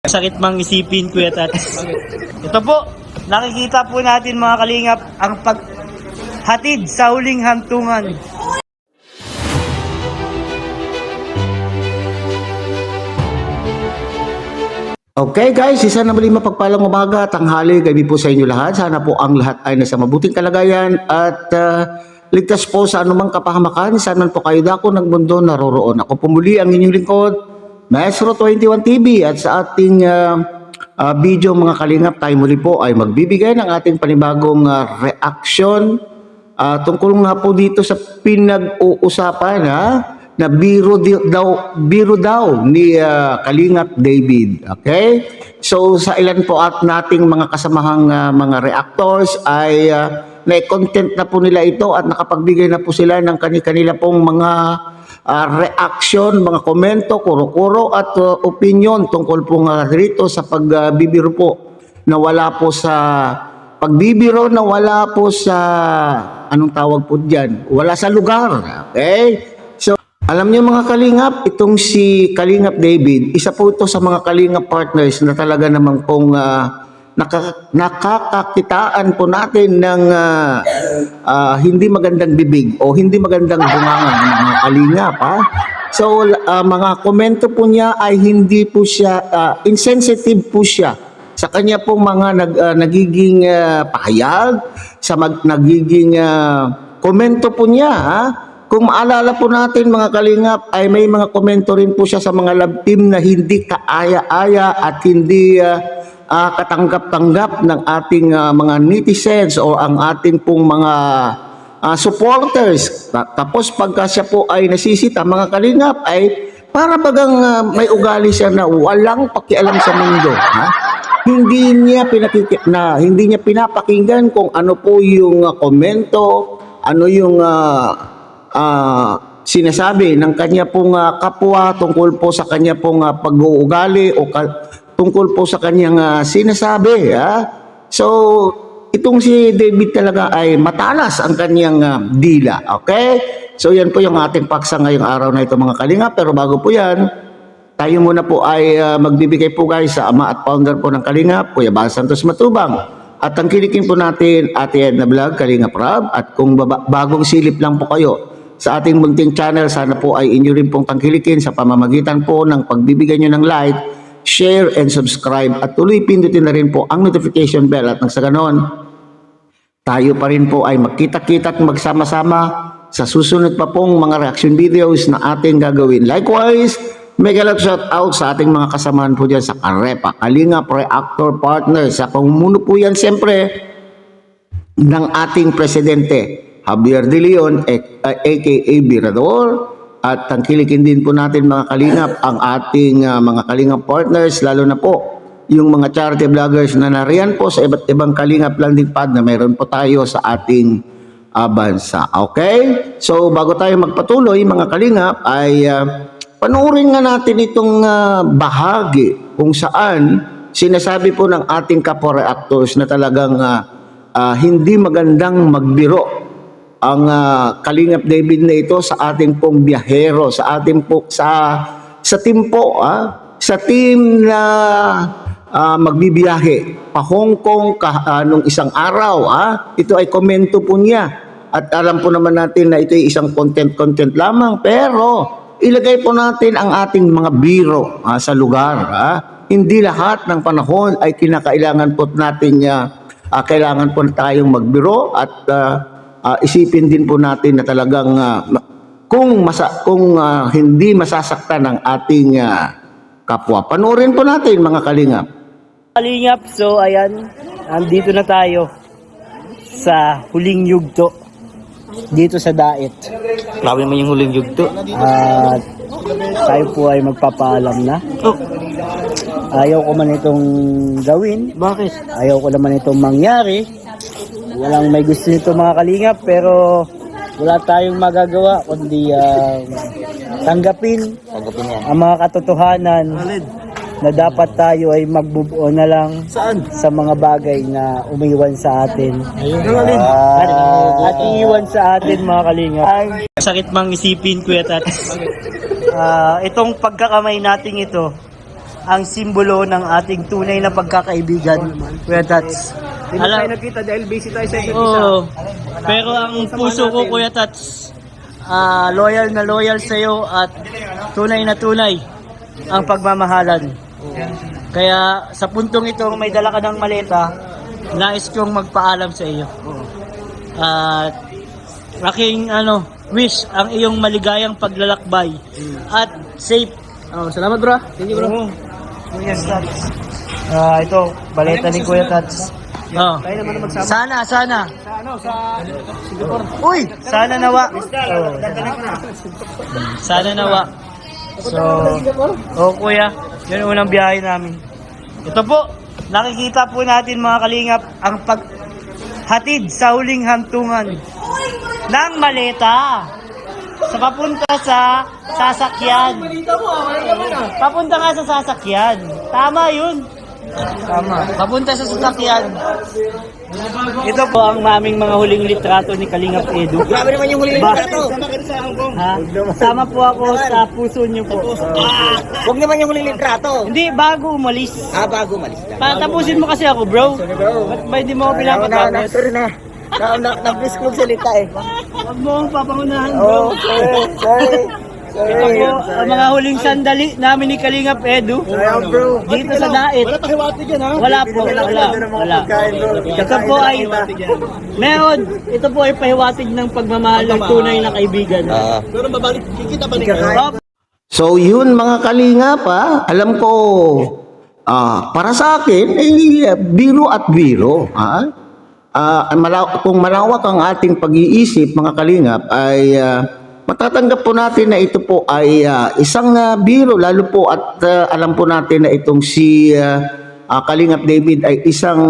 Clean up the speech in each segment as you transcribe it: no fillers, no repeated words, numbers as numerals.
Sakit mang isipin, Kuya Tat. Ito po, nakikita po natin mga kalingap ang paghatid sa huling hantungan. Okay guys, isa na muli mapagpalang umaga, tanghali, gabi po sa inyo lahat. Sana po ang lahat ay nasa mabuting kalagayan at ligtas po sa anumang kapahamakan. Sana po kayo dako ng mundo naroroon. Ako po muli ang inyong lingkod, Maestro 21 TV, at sa ating video mga kalingap, tayo muli po ay magbibigay ng ating panibagong reaction tungkol nga po dito sa pinag-uusapan na biro daw ni Kalingap David. Okay? So sa ilan po at nating mga kasamahang mga reactors ay na-content na po nila ito at nakapagbigay na po sila ng kanila pong mga reaction, mga komento, kuro-kuro at opinion tungkol po nga rito sa pagbibiro po na wala po sa pagbibiro, na wala po sa anong tawag po diyan, wala sa lugar. Okay? Alam niyo mga kalingap, itong si Kalingap David, isa po ito sa mga kalingap partners na talaga namang pong nakakakitaan po natin ng hindi magandang bibig o hindi magandang bunganga ng mga kalingap. So mga komento po niya ay hindi po siya, insensitive po siya sa kanya pong mga nagiging pahayag, sa nagiging komento po niya. Kung maalala po natin mga kalingap, ay may mga komento rin po siya sa mga love team na hindi kaaya-aya at hindi katanggap-tanggap ng ating mga netizens o ang ating pong mga supporters. Tapos pagka siya po ay nasisita mga kalingap, ay para bagang may ugali siya na walang pakialam sa mundo. Hindi niya pinapakinggan kung ano po yung komento, ano yung sinasabi ng kanya pong kapwa tungkol po sa kanya pong pag-uugali o tungkol po sa kanyang sinasabi. So, itong si David talaga ay matalas ang kanyang dila. Okay? So, yan po yung ating paksa ngayong araw na ito mga kalinga. Pero bago po yan, tayo muna po ay magbibigay po guys sa ama at founder po ng Kalingap, Kuya Bal Santos Matubang. At tangkilikin po natin Ate Edna Vlog, Kalingap Rob. At kung bagong silip lang po kayo sa ating munting channel, sana po ay inyo rin pong tangkilikin sa pamamagitan po ng pagbibigay nyo ng like, share, and subscribe. At tuloy pindutin na rin po ang notification bell at nang sa ganon, tayo pa rin po ay magkita-kita at magsama-sama sa susunod pa pong mga reaction videos na ating gagawin. Likewise, mega love shout out sa ating mga kasamahan po dyan sa Karepa, Kalingap Reactor Partners. Sa pamumuno po yan siyempre ng ating presidente, Javier De Leon, aka Birador. At tangkilikin din po natin mga kalingap ang ating mga kalingap partners, lalo na po yung mga charity vloggers na nariyan po sa iba't ibang kalingap landing pad na meron po tayo sa ating bansa. Okay? So bago tayo magpatuloy mga kalingap ay panoorin nga natin itong bahagi kung saan sinasabi po ng ating kapwa reactors na talagang hindi magandang magbiro ang Kalingap David na ito sa ating pong biyahero, sa ating po sa team po, sa team na magbibiyahe pa Hong Kong nung isang araw. Ito ay komento po niya. At alam po naman natin na ito ay isang content lamang, pero ilagay po natin ang ating mga biro sa lugar. Hindi lahat ng panahon ay kinakailangan po natin kailangan po tayong magbiro at isipin din po natin na talagang kung hindi masasaktan ng ating kapwa. Panoorin po natin mga kalingap. Kalingap, so ayan, andito na tayo sa huling yugto dito sa Daet. Grabe naman yung huling yugto. At tayo po ay magpapaalam na. Ayaw ko man itong gawin. Bakit? Ayaw ko naman itong mangyari. Walang may gusto nito mga kalingap, pero wala tayong magagawa kundi tanggapin yan. ang mga katotohanan na dapat tayo ay mag-move on na lang sa mga bagay na umiwan sa atin. At iiwan sa atin mga kalingap. Sakit mang isipin, Kuya Tat. Itong pagkakamay nating ito ang simbolo ng ating tunay na pagkakaibigan. Kuya Tats. Hindi mo tayo nakita dahil busy tayo sa isa't isa. Oo. Pero ang puso ko, Kuya Tats, loyal na loyal sa'yo at tunay na tunay ang pagmamahalan. Kaya sa puntong ito, may dala ka ng maleta, nais kong magpaalam sa iyo. At aking wish ang iyong maligayang paglalakbay at safe. Oh, salamat bro. Thank you bro. Kuya Tats. Ito, baleta ni Kuya Tats. Oh. Tayo naman magsama. Sana. Sa Singapore. Uy, sana nawa. Sana nawa. So, kuya, yun ang unang biyahe namin. Ito po, nakikita po natin mga kalingap ang paghatid sa huling hantungan ng maleta sa papunta sa sasakyan. Papunta nga sa sasakyan. Tama yun. Tama. Papunta sa sasakyan. Ito po ang maming mga huling litrato ni Kalingap Edu. Grabe naman yung huling litrato. Ha? Sama po ako sa puso niyo po. Huwag naman yung huling litrato. Hindi, bago umalis. Bago malis ka. Patapusin mo kasi ako, bro. Ba't ba hindi mo ako pinapatapos? Sorry na. Na-miss ko salita eh. Huwag mo akong papangunahan, bro. Sorry. Ito po, ang mga huling sandali namin ni Kalingap Edu. Bro. Dito sa Dait. Wala pa hiwati dyan ha. Wala po, wala. Ito po ay, meron, ito po ay pahiwatig ng pagmamahal ng tunay na kaibigan. Pero mabalik, kikita ba Oh, So yun mga kalingap, alam ko, para sa akin, biro at biro. Kung malawak ang ating pag-iisip mga kalingap, ay matatanggap po natin na ito po ay isang biro, lalo po at alam po natin na itong si Kalingap David ay isang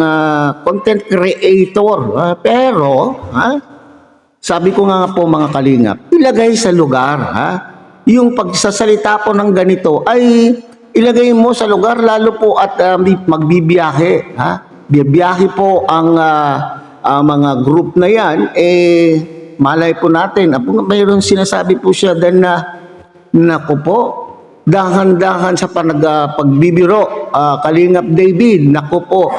content creator. Pero, sabi ko nga po mga kalingap, ilagay sa lugar. Yung pagsasalita po ng ganito ay ilagay mo sa lugar, lalo po at magbibiyahe. Bibiyahe po ang mga group na yan, malay po natin, mayroon sinasabi po siya din na, naku po, dahan-dahan sa pagbibiro, Kalingap David, naku po,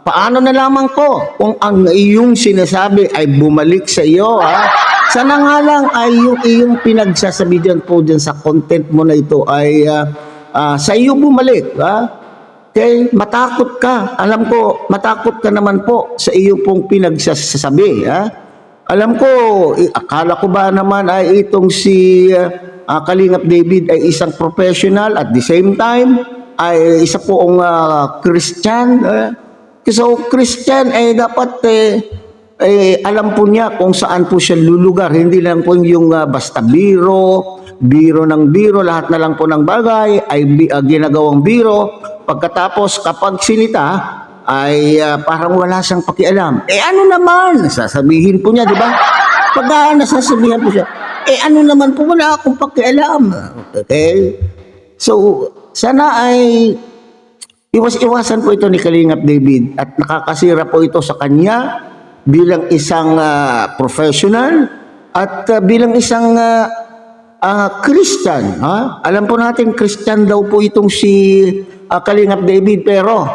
paano na lamang po kung ang iyong sinasabi ay bumalik sa iyo, sana nga lang ay yung iyong pinagsasabi dyan po dyan sa content mo na ito ay sa iyo bumalik, Okay, matakot ka. Alam ko, matakot ka naman po sa iyo pong pinagsasabi. Alam ko, akala ko ba naman ay itong si Kalingap David ay isang professional at the same time ay isa poong Christian. So, Christian ay dapat alam po niya kung saan po siya lulugar. Hindi lang po yung basta biro ng biro, lahat na lang po ng bagay ay ginagawang biro. Pagkatapos kapag sinita ay parang wala siyang pakialam. Ano naman? Sasabihin po niya, di ba? Pag nasasabihan po siya, ano naman po, wala akong pakialam. Okay? So, sana ay iwas-iwasan po ito ni Kalingap David at nakakasira po ito sa kanya bilang isang professional at bilang isang Christian. Alam po natin, Christian daw po itong si Kalingap David, pero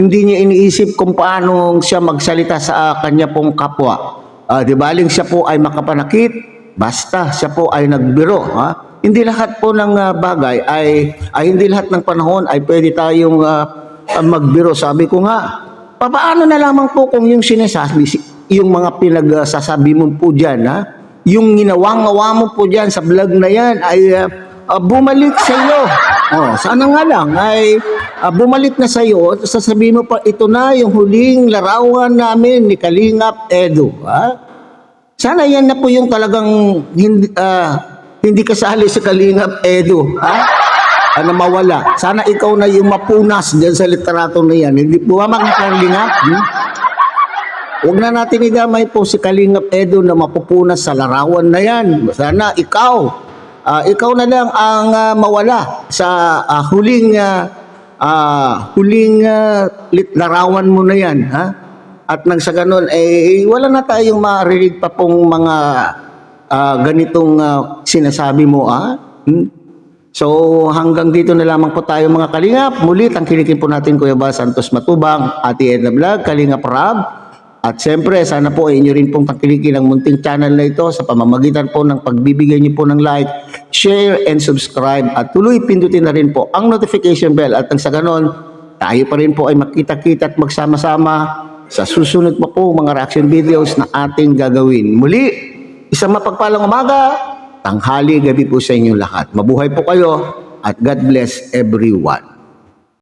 hindi niya iniisip kung paano siya magsalita sa kanya pong kapwa. Di baling siya po ay makapanakit, basta siya po ay nagbiro. Hindi lahat po ng bagay hindi lahat ng panahon ay pwede tayong magbiro. Sabi ko nga, paano na lamang po kung yung sinasabi, yung mga pinagsasabi mo po dyan, yung ginawang-gawa mo po dyan sa vlog na yan ay bumalik sa iyo. Sana nga lang ay bumalik na sa iyo. Sasabihin mo pa, ito na yung huling larawan namin ni Kalingap Edu. Sana yan na po yung talagang hindi kasali sa Kalingap Edu. Na mawala. Sana ikaw na yung mapunas dyan sa literato na yan. Hindi po mga Kalingap. Huwag na natin idamay po si Kalingap Edu na mapupunas sa larawan na yan. Sana ikaw na lang ang mawala sa huling larawan mo na yan. At nang sa ganun, wala na tayong marinig pa pong mga ganitong sinasabi mo. So hanggang dito na lamang po tayo mga kalingap. Muli tangkilikin po natin Kuya Bal Santos Matubang, Ate Edna Vlog, Kalingap Rab. At siyempre sana po inyo rin pong tangkilikin ang munting channel na ito sa pamamagitan po ng pagbibigay niyo po ng like, share, and subscribe. At tuloy pindutin na rin po ang notification bell. At nang sa ganon, tayo pa rin po ay makita-kita at magsama-sama sa susunod pa po mga reaction videos na ating gagawin. Muli, isang mapagpalang umaga, tanghali, gabi po sa inyong lahat. Mabuhay po kayo at God bless everyone.